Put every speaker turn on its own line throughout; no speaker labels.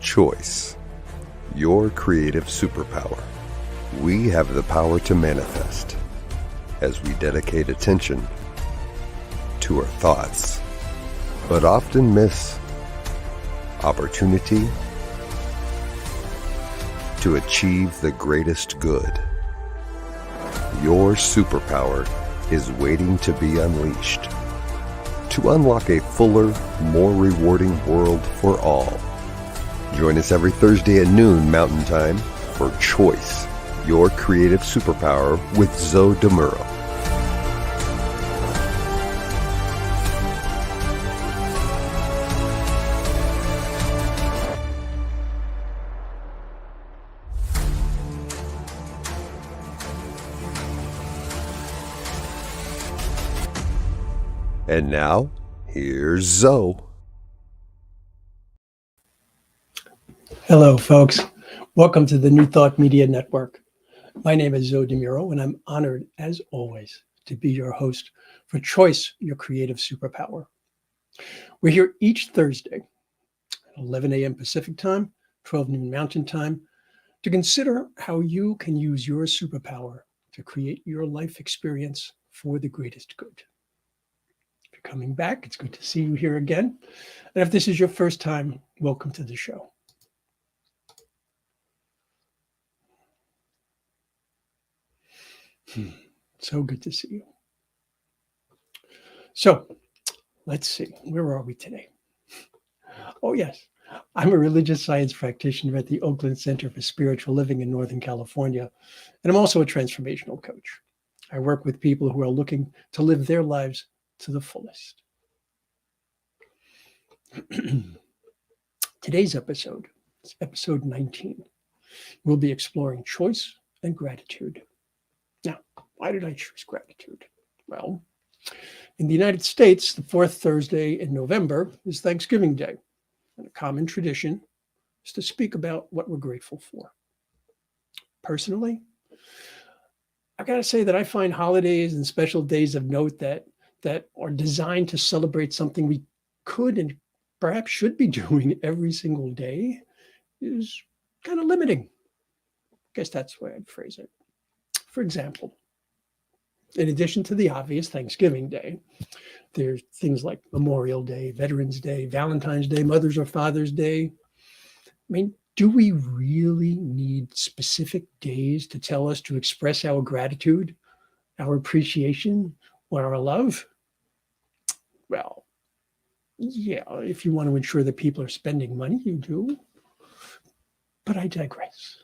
Choice, your creative superpower. We have the power to manifest as we dedicate attention to our thoughts, but often miss opportunity to achieve the greatest good. Your superpower is waiting to be unleashed to unlock a fuller, more rewarding world for all. Join us every Thursday at noon Mountain Time for Choice, your creative superpower with Zoe Muro. And now, here's Zoe.
Hello, folks. Welcome to the New Thought Media Network. My name is Zoe Muro, and I'm honored, as always, to be your host for Choice, Your Creative Superpower. We're here each Thursday at 11 a.m. Pacific Time, 12 noon Mountain Time, to consider how you can use your superpower to create your life experience for the greatest good. Coming back. It's good to see you here again. And if this is your first time, welcome to the show. So good to see you. So let's see, where are we today? Oh, yes. I'm a religious science practitioner at the Oakland Center for Spiritual Living in Northern California, and I'm also a transformational coach. I work with people who are looking to live their lives to the fullest. Today's episode is episode 19. We'll be exploring choice and gratitude. Now, why did I choose gratitude? Well, in the United States, the fourth Thursday in November is Thanksgiving Day. And a common tradition is to speak about what we're grateful for. Personally, I got to say that I find holidays and special days of note that are designed to celebrate something we could and perhaps should be doing every single day is kind of limiting. I guess that's the way I'd phrase it. For example, in addition to the obvious Thanksgiving Day, there's things like Memorial Day, Veterans Day, Valentine's Day, Mother's or Father's Day. I mean, do we really need specific days to tell us to express our gratitude, our appreciation, or our love? Well, yeah, if you want to ensure that people are spending money, you do. But I digress.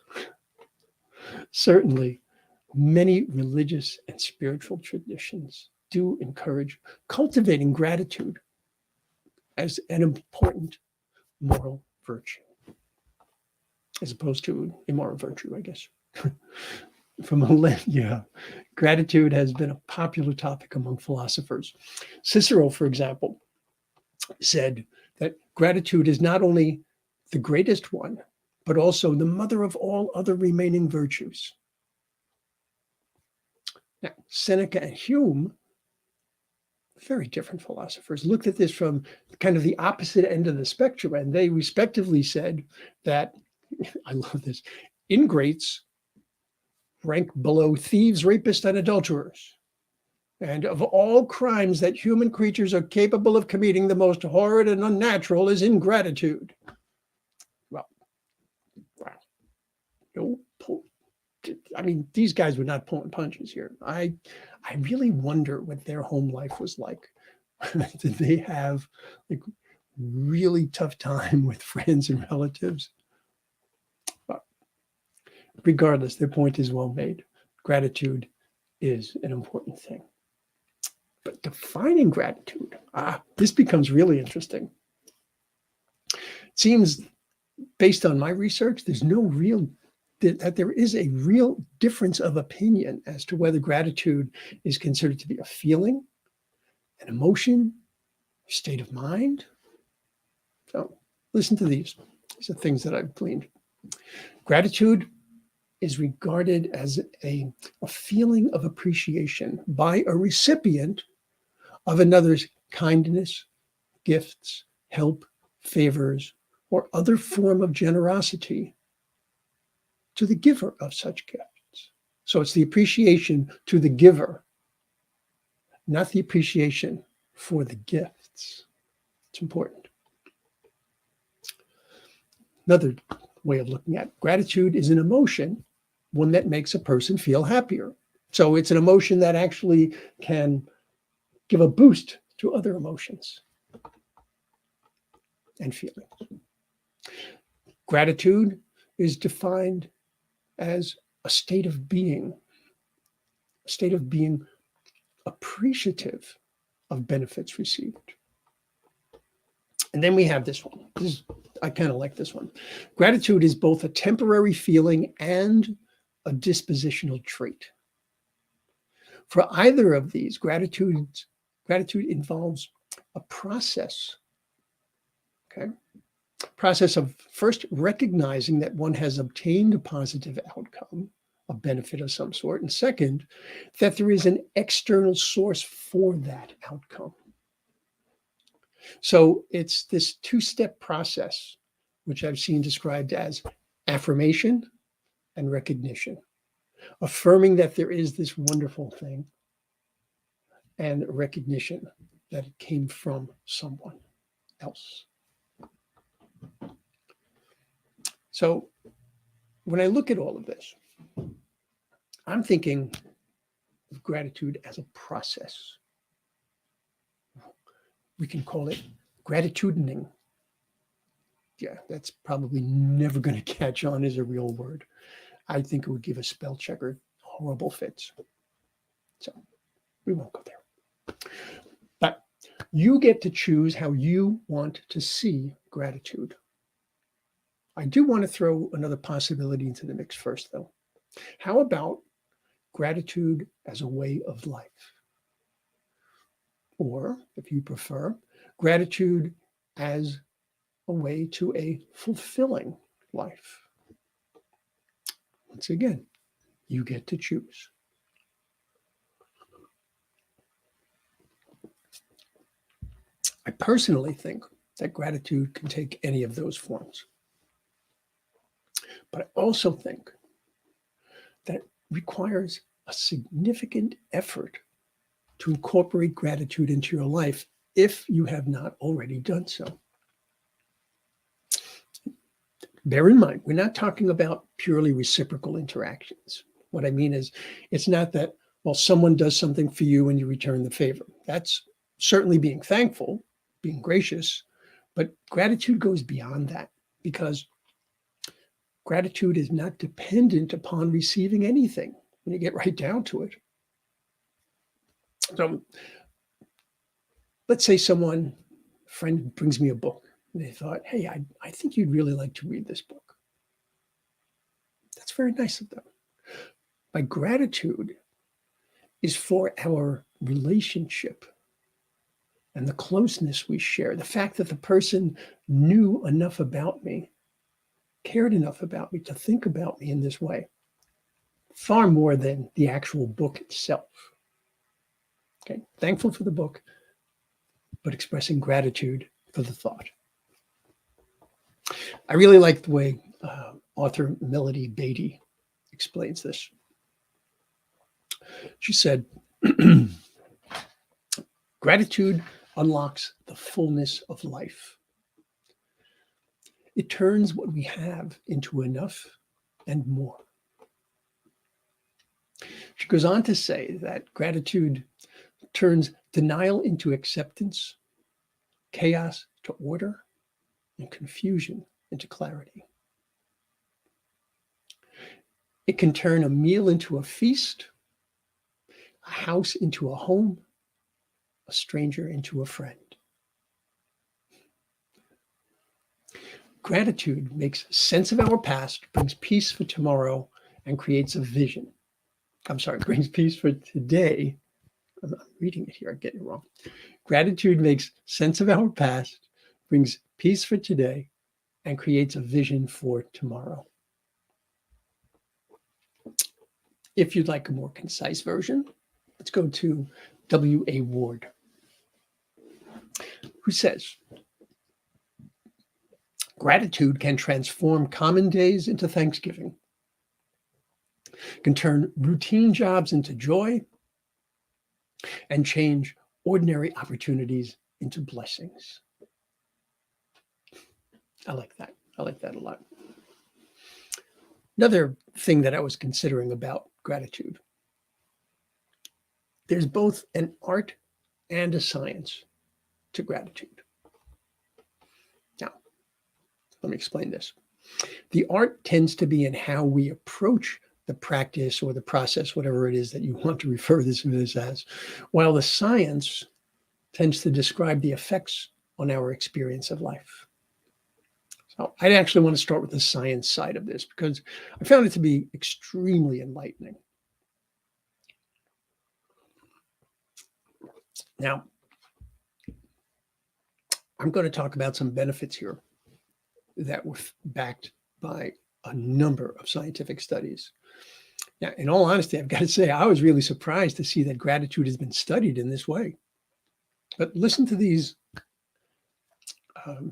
Certainly, many religious and spiritual traditions do encourage cultivating gratitude as an important moral virtue, as opposed to immoral virtue, I guess. For millennia, gratitude has been a popular topic among philosophers. Cicero, for example, said that gratitude is not only the greatest one, but also the mother of all other remaining virtues. Now, Seneca and Hume, very different philosophers, looked at this from kind of the opposite end of the spectrum, and they respectively said that, I love this, ingrates rank below thieves, rapists, and adulterers. And of all crimes that human creatures are capable of committing, the most horrid and unnatural is ingratitude. Well, wow. No, I mean, these guys were not pulling punches here. I really wonder what their home life was like. Did they have like really tough time with friends and relatives? But regardless, their point is well made. Gratitude is an important thing. But defining gratitude, this becomes really interesting. It seems, based on my research, that there is a real difference of opinion as to whether gratitude is considered to be a feeling, an emotion, a state of mind. So listen to these. These are things that I've gleaned. Gratitude is regarded as a feeling of appreciation by a recipient of another's kindness, gifts, help, favors, or other form of generosity to the giver of such gifts. So it's the appreciation to the giver, not the appreciation for the gifts. It's important. Another way of looking at gratitude is an emotion, one that makes a person feel happier. So it's an emotion that actually can give a boost to other emotions and feelings. Gratitude is defined as a state of being appreciative of benefits received. And then we have this one. I kind of like this one. Gratitude is both a temporary feeling and a dispositional trait. For either of these, gratitude involves a process. Okay? Process of first recognizing that one has obtained a positive outcome, a benefit of some sort, and second, that there is an external source for that outcome. So it's this two-step process, which I've seen described as affirmation and recognition, affirming that there is this wonderful thing and recognition that it came from someone else. So when I look at all of this, I'm thinking of gratitude as a process. We can call it gratitudining. Yeah, that's probably never going to catch on as a real word. I think it would give a spell checker horrible fits. So we won't go there. But you get to choose how you want to see gratitude. I do want to throw another possibility into the mix first, though. How about gratitude as a way of life? Or, if you prefer, gratitude as a way to a fulfilling life. Once again, you get to choose. I personally think that gratitude can take any of those forms. But I also think that it requires a significant effort to incorporate gratitude into your life if you have not already done so. Bear in mind, we're not talking about purely reciprocal interactions. What I mean is, it's not that, well, someone does something for you and you return the favor. That's certainly being thankful, being gracious, but gratitude goes beyond that, because gratitude is not dependent upon receiving anything when you get right down to it. So let's say a friend brings me a book, and they thought, hey, I think you'd really like to read this book. That's very nice of them. My gratitude is for our relationship and the closeness we share, the fact that the person knew enough about me, cared enough about me to think about me in this way, far more than the actual book itself. Okay, thankful for the book, but expressing gratitude for the thought. I really like the way author Melody Beatty explains this. She said, gratitude unlocks the fullness of life. It turns what we have into enough and more. She goes on to say that gratitude turns denial into acceptance, chaos to order, and confusion into clarity. It can turn a meal into a feast, a house into a home, a stranger into a friend. Gratitude makes sense of our past, brings peace for tomorrow, and creates a vision. Brings peace for today. I'm reading it here, I'm getting it wrong. Gratitude makes sense of our past, brings peace for today, and creates a vision for tomorrow. If you'd like a more concise version, let's go to W.A. Ward, who says, Gratitude can transform common days into Thanksgiving, can turn routine jobs into joy, and change ordinary opportunities into blessings. I like that. I like that a lot. Another thing that I was considering about gratitude, there's both an art and a science to gratitude. Now, let me explain this. The art tends to be in how we approach the practice or the process, whatever it is that you want to refer this as, while the science tends to describe the effects on our experience of life. So I actually want to start with the science side of this because I found it to be extremely enlightening. Now, I'm going to talk about some benefits here that were backed by a number of scientific studies. Now, in all honesty, I've got to say, I was really surprised to see that gratitude has been studied in this way. But listen to these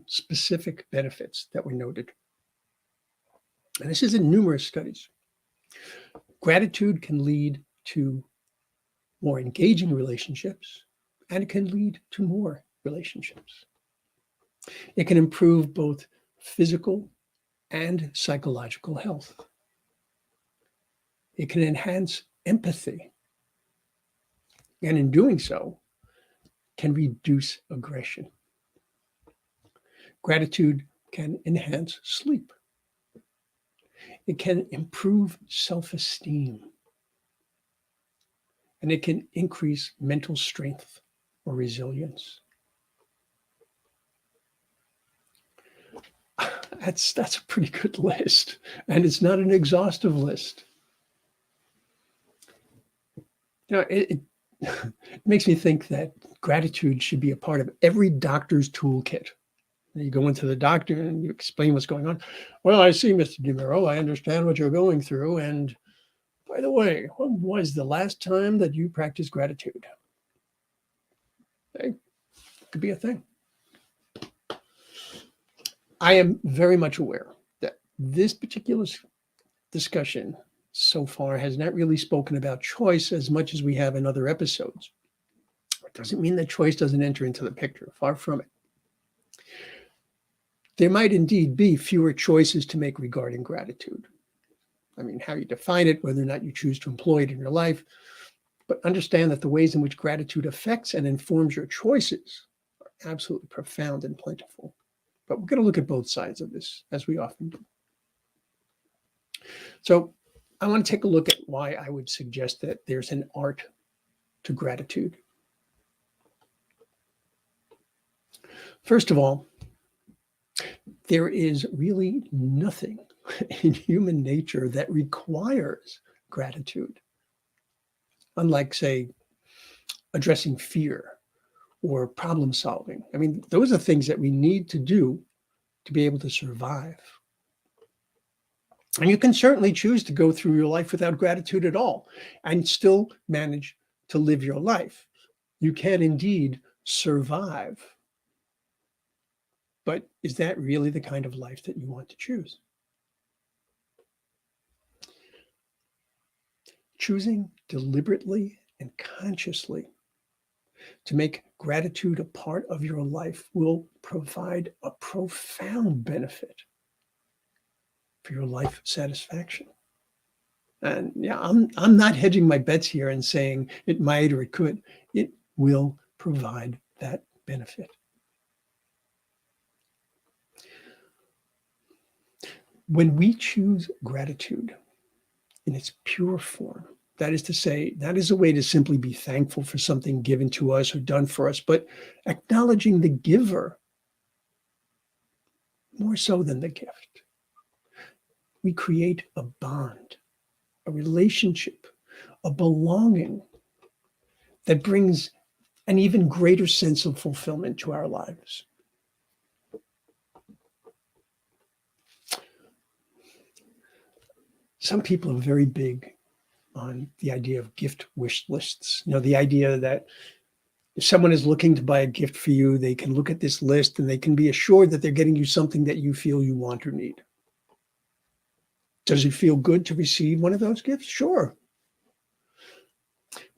specific benefits that were noted. And this is in numerous studies. Gratitude can lead to more engaging relationships, and it can lead to more relationships. It can improve both physical and psychological health. It can enhance empathy, and in doing so, can reduce aggression. Gratitude can enhance sleep. It can improve self-esteem. And it can increase mental strength or resilience. That's a pretty good list. And it's not an exhaustive list. You know, it makes me think that gratitude should be a part of every doctor's toolkit. You go into the doctor and you explain what's going on. Well, I see, Mr. DeMuro, I understand what you're going through. And by the way, when was the last time that you practiced gratitude? Hey, it could be a thing. I am very much aware that this particular discussion so far has not really spoken about choice as much as we have in other episodes. It doesn't mean that choice doesn't enter into the picture, far from it. There might indeed be fewer choices to make regarding gratitude. I mean, how you define it, whether or not you choose to employ it in your life, but understand that the ways in which gratitude affects and informs your choices are absolutely profound and plentiful. But we're going to look at both sides of this, as we often do. So I want to take a look at why I would suggest that there's an art to gratitude. First of all, there is really nothing in human nature that requires gratitude. Unlike, say, addressing fear or problem solving. I mean, those are things that we need to do to be able to survive. And you can certainly choose to go through your life without gratitude at all and still manage to live your life. You can indeed survive. But is that really the kind of life that you want to choose? Choosing deliberately and consciously to make gratitude a part of your life will provide a profound benefit for your life satisfaction. And yeah, I'm not hedging my bets here and saying it might or it could. It will provide that benefit. When we choose gratitude in its pure form, that is to say, that is a way to simply be thankful for something given to us or done for us, but acknowledging the giver more so than the gift. We create a bond, a relationship, a belonging that brings an even greater sense of fulfillment to our lives. Some people are very big on the idea of gift wish lists. You know, the idea that If someone is looking to buy a gift for you, they can look at this list and they can be assured that they're getting you something that you feel you want or need. Does it feel good to receive one of those gifts? Sure.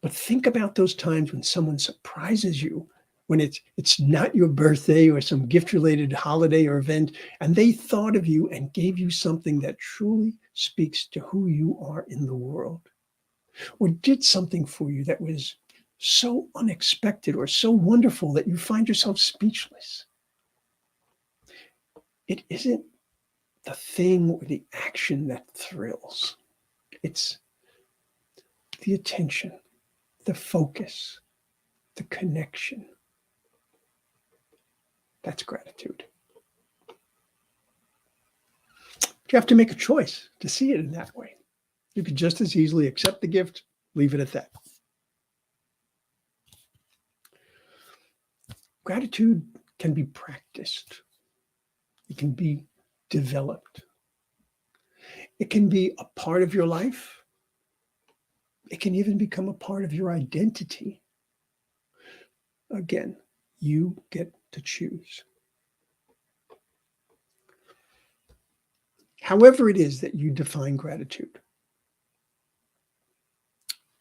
But think about those times when someone surprises you, when it's not your birthday or some gift-related holiday or event, and they thought of you and gave you something that truly speaks to who you are in the world, or did something for you that was so unexpected or so wonderful that you find yourself speechless. It isn't the thing or the action that thrills. It's the attention, the focus, the connection. That's gratitude. You have to make a choice to see it in that way. You could just as easily accept the gift, leave it at that. Gratitude can be practiced. It can be developed. It can be a part of your life. It can even become a part of your identity. Again, you get to choose. However it is that you define gratitude,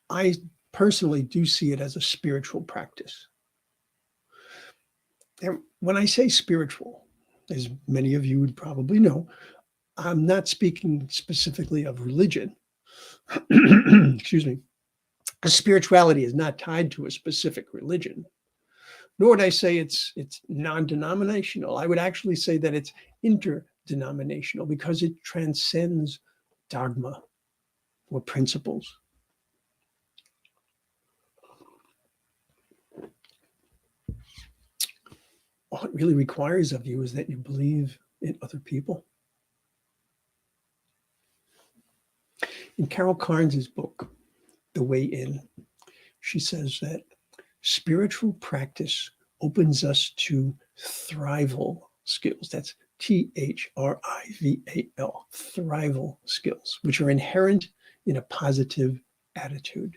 I personally do see it as a spiritual practice. And when I say spiritual, as many of you would probably know, I'm not speaking specifically of religion. Excuse me. Spirituality is not tied to a specific religion, nor would I say it's non-denominational. I would actually say that it's interdenominational because it transcends dogma or principles. All it really requires of you is that you believe in other people. In Carol Carnes' book, The Way In, she says that spiritual practice opens us to thrival skills. That's THRIVAL, thrival skills, which are inherent in a positive attitude.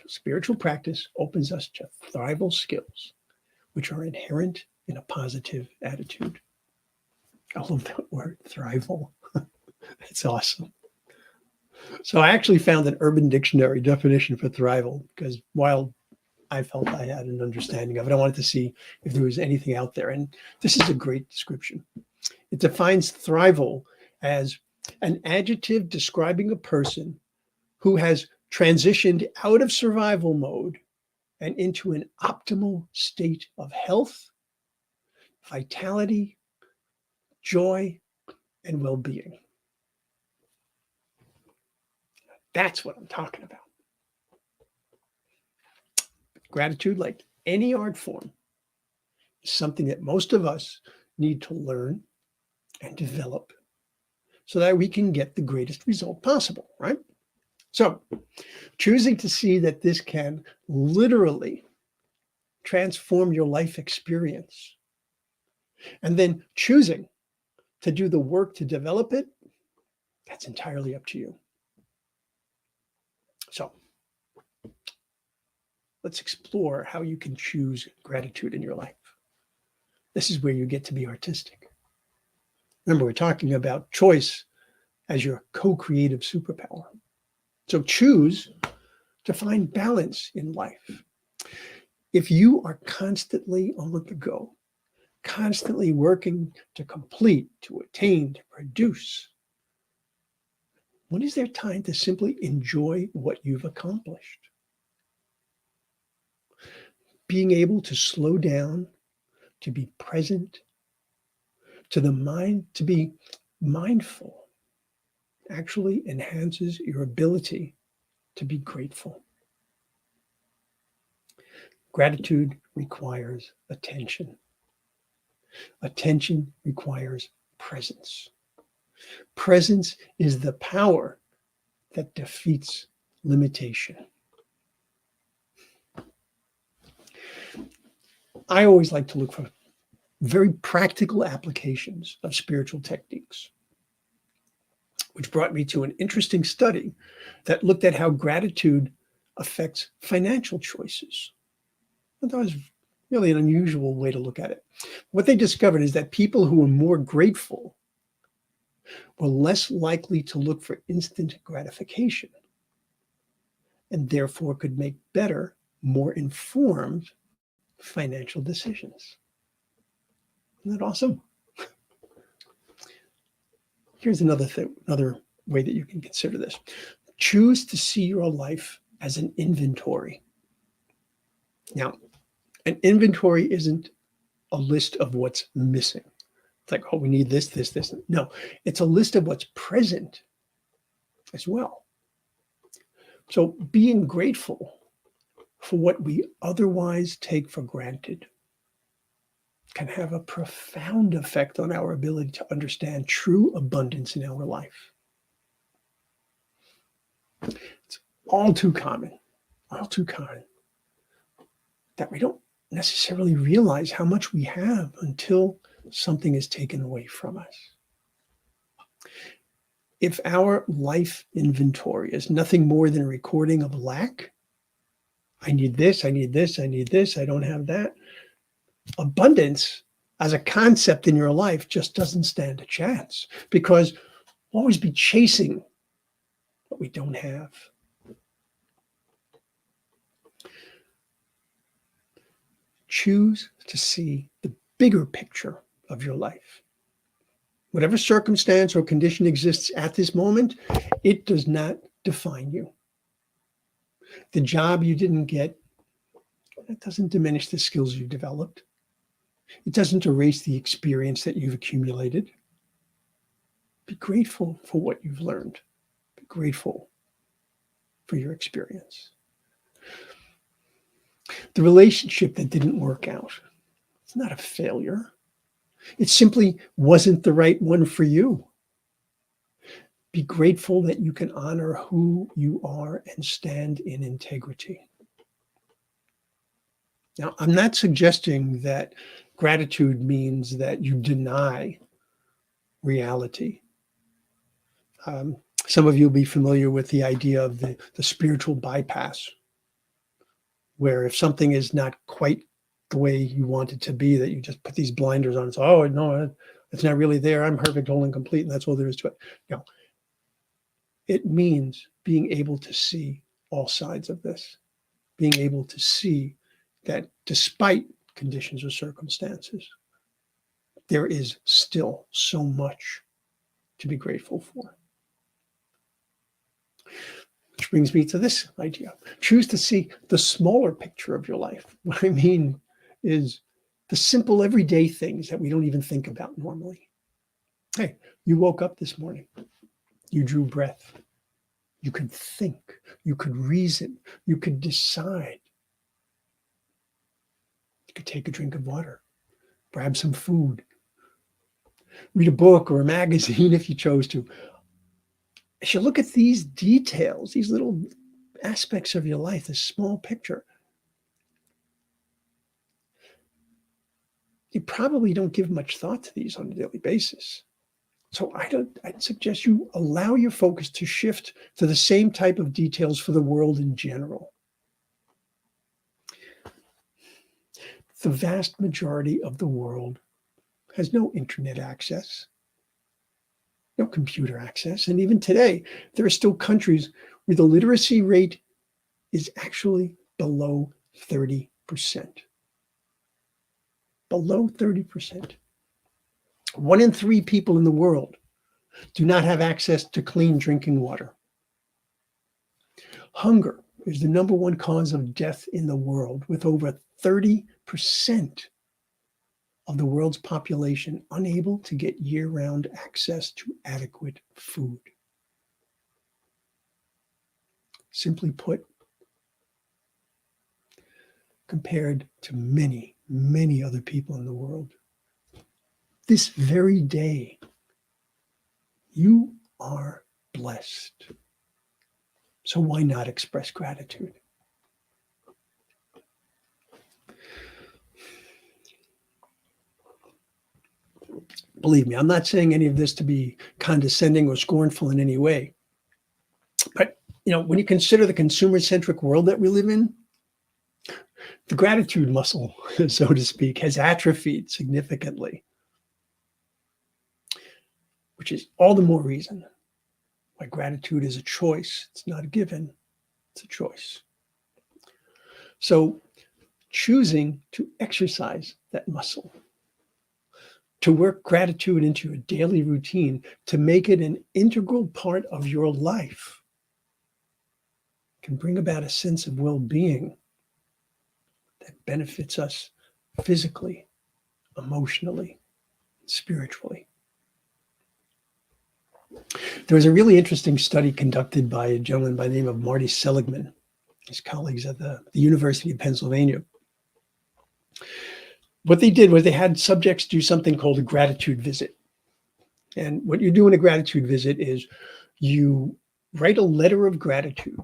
Spiritual practice opens us to thrival skills, which are inherent in a positive attitude. I love that word, thrival. It's awesome. So I actually found an Urban Dictionary definition for thrival because while I felt I had an understanding of it, I wanted to see if there was anything out there. And this is a great description. It defines thrival as an adjective describing a person who has transitioned out of survival mode and into an optimal state of health, vitality, joy, and well-being. That's what I'm talking about. Gratitude, like any art form, is something that most of us need to learn and develop so that we can get the greatest result possible, right? So, choosing to see that this can literally transform your life experience, and then choosing to do the work to develop it, that's entirely up to you. So, let's explore how you can choose gratitude in your life. This is where you get to be artistic. Remember, we're talking about choice as your co-creative superpower. So choose to find balance in life. If you are constantly on the go, constantly working to complete, to attain, to produce, when is there time to simply enjoy what you've accomplished? Being able to slow down, to be present, to the mind, to be mindful, actually enhances your ability to be grateful. Gratitude requires attention. Attention requires presence. Presence is the power that defeats limitation. I always like to look for very practical applications of spiritual techniques, which brought me to an interesting study that looked at how gratitude affects financial choices. That was really an unusual way to look at it. What they discovered is that people who were more grateful were less likely to look for instant gratification and therefore could make better, more informed financial decisions. Isn't that awesome? Here's another thing, another way that you can consider this. Choose to see your life as an inventory. Now, an inventory isn't a list of what's missing. It's like, oh, we need this, this, this. No, it's a list of what's present as well. So being grateful for what we otherwise take for granted can have a profound effect on our ability to understand true abundance in our life. It's all too common that we don't necessarily realize how much we have until something is taken away from us. If our life inventory is nothing more than a recording of lack, I need this, I need this, I need this, I don't have that. Abundance as a concept in your life just doesn't stand a chance because we'll always be chasing what we don't have. Choose to see the bigger picture of your life. Whatever circumstance or condition exists at this moment, it does not define you. The job you didn't get, that doesn't diminish the skills you've developed. It doesn't erase the experience that you've accumulated. Be grateful for what you've learned. Be grateful for your experience. The relationship that didn't work out, it's not a failure. It simply wasn't the right one for you. Be grateful that you can honor who you are and stand in integrity. Now, I'm not suggesting that gratitude means that you deny reality. Some of you will be familiar with the idea of the spiritual bypass, where if something is not quite the way you want it to be, that you just put these blinders on and say, oh, no, it's not really there. I'm perfect, whole, and complete, and that's all there is to it. No. It means being able to see all sides of this, being able to see that despite conditions or circumstances, there is still so much to be grateful for. Which brings me to this idea. Choose to see the smaller picture of your life. What I mean is the simple everyday things that we don't even think about normally. Hey, you woke up this morning. You drew breath. You could think. You could reason. You could decide. You could take a drink of water. Grab some food. Read a book or a magazine if you chose to. As you look at these details, these little aspects of your life, this small picture, you probably don't give much thought to these on a daily basis. So I'd suggest you allow your focus to shift to the same type of details for the world in general. The vast majority of the world has no internet access, no computer access. And even today, there are still countries where the literacy rate is actually below 30%. Below 30%. 1 in 3 people in the world do not have access to clean drinking water. Hunger is the number 1 cause of death in the world, with over 30% of the world's population unable to get year-round access to adequate food. Simply put, compared to many, many other people in the world, this very day, you are blessed. So why not express gratitude? Believe me, I'm not saying any of this to be condescending or scornful in any way. But, when you consider the consumer-centric world that we live in, The gratitude muscle, so to speak, has atrophied significantly, which is all the more reason why gratitude is a choice. It's not a given, it's a choice. So choosing to exercise that muscle, to work gratitude into a daily routine, to make it an integral part of your life, can bring about a sense of well-being that benefits us physically, emotionally, spiritually. There was a really interesting study conducted by a gentleman by the name of Marty Seligman, his colleagues at the University of Pennsylvania. What they did was they had subjects do something called a gratitude visit. And what you do in a gratitude visit is you write a letter of gratitude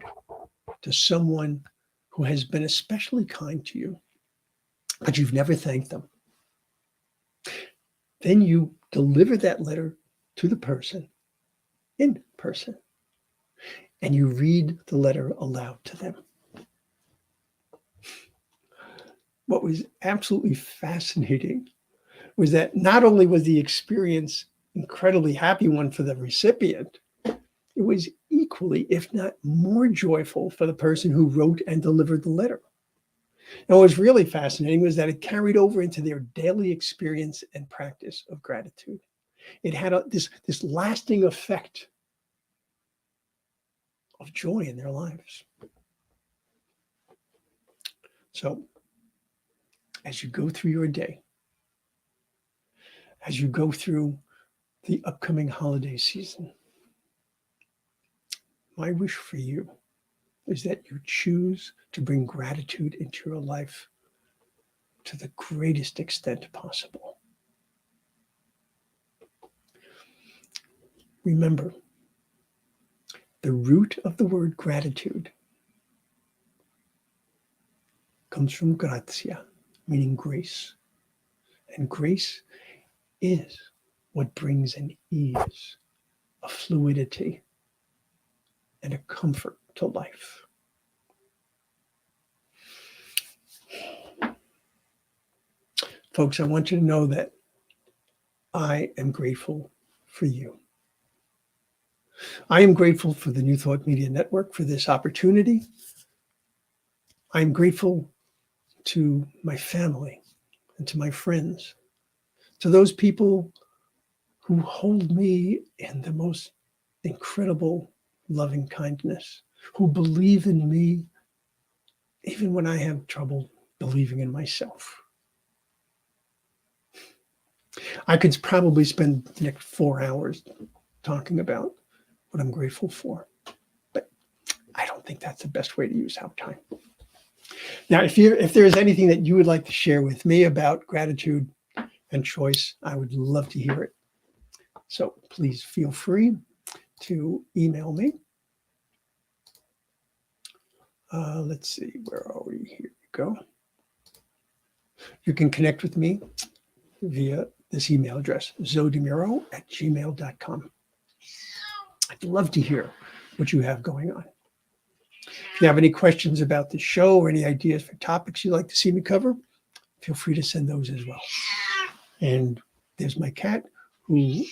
to someone who has been especially kind to you, but you've never thanked them. Then you deliver that letter to the person in person, and you read the letter aloud to them. What was absolutely fascinating was that not only was the experience incredibly happy one for the recipient, it was equally, if not more joyful for the person who wrote and delivered the letter. And what was really fascinating was that it carried over into their daily experience and practice of gratitude. It had this lasting effect of joy in their lives. So as you go through your day, as you go through the upcoming holiday season, my wish for you is that you choose to bring gratitude into your life to the greatest extent possible. Remember, the root of the word gratitude comes from grazia, meaning grace. And grace is what brings an ease, a fluidity, and a comfort to life. Folks, I want you to know that I am grateful for you. I am grateful for the New Thought Media Network for this opportunity. I am grateful to my family and to my friends, to those people who hold me in the most incredible loving kindness, who believe in me even when I have trouble believing in myself. I could probably spend the next 4 hours talking about what I'm grateful for, but I don't think that's the best way to use our time. Now, if there is anything that you would like to share with me about gratitude and choice, I would love to hear it. So please feel free to email me. Let's see, where are we? Here we go. You can connect with me via this email address, zodimuro@gmail.com. I'd love to hear what you have going on. If you have any questions about the show or any ideas for topics you'd like to see me cover, feel free to send those as well. And there's my cat, who is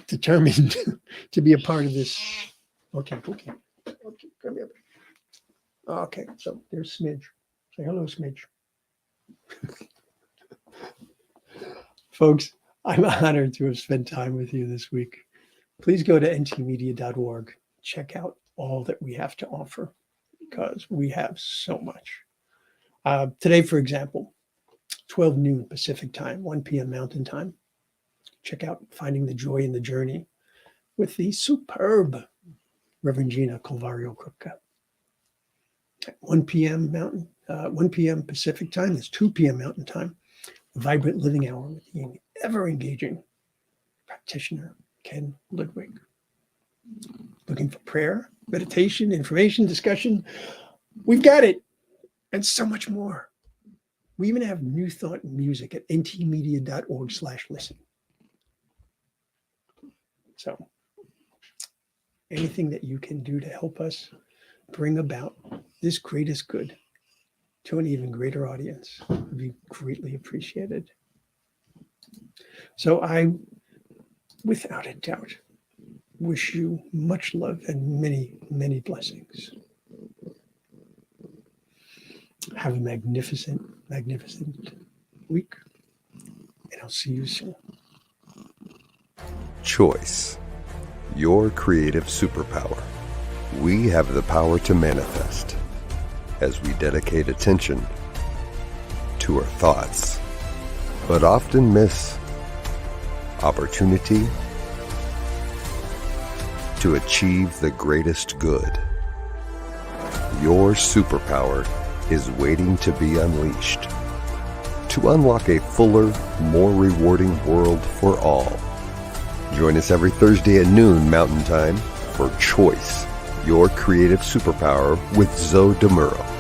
determined to be a part of this. Okay, come here. Okay, so there's Smidge. Say hello, Smidge. Folks, I'm honored to have spent time with you this week. Please go to ntmedia.org. Check out all that we have to offer, because we have so much. Today, for example, 12 noon Pacific time, 1 p.m. Mountain time. Check out Finding the Joy in the Journey with the superb Reverend Gina Colvario Krupka. At 1 p.m. 1 p.m. Pacific time, that's 2 p.m. Mountain time, the Vibrant Living Hour with the ever-engaging practitioner, Ken Ludwig. Looking for prayer, meditation, information, discussion? We've got it, and so much more. We even have New Thought music at ntmedia.org/listen. So anything that you can do to help us bring about this greatest good to an even greater audience would be greatly appreciated. So I, without a doubt, wish you much love and many, many blessings. Have a magnificent, magnificent week, and I'll see you soon.
Choice, your creative superpower. We have the power to manifest as we dedicate attention to our thoughts, but often miss opportunity to achieve the greatest good. Your superpower is waiting to be unleashed to unlock a fuller, more rewarding world for all. Join us every Thursday at noon Mountain Time for Choice, your creative superpower with Zoe Muro.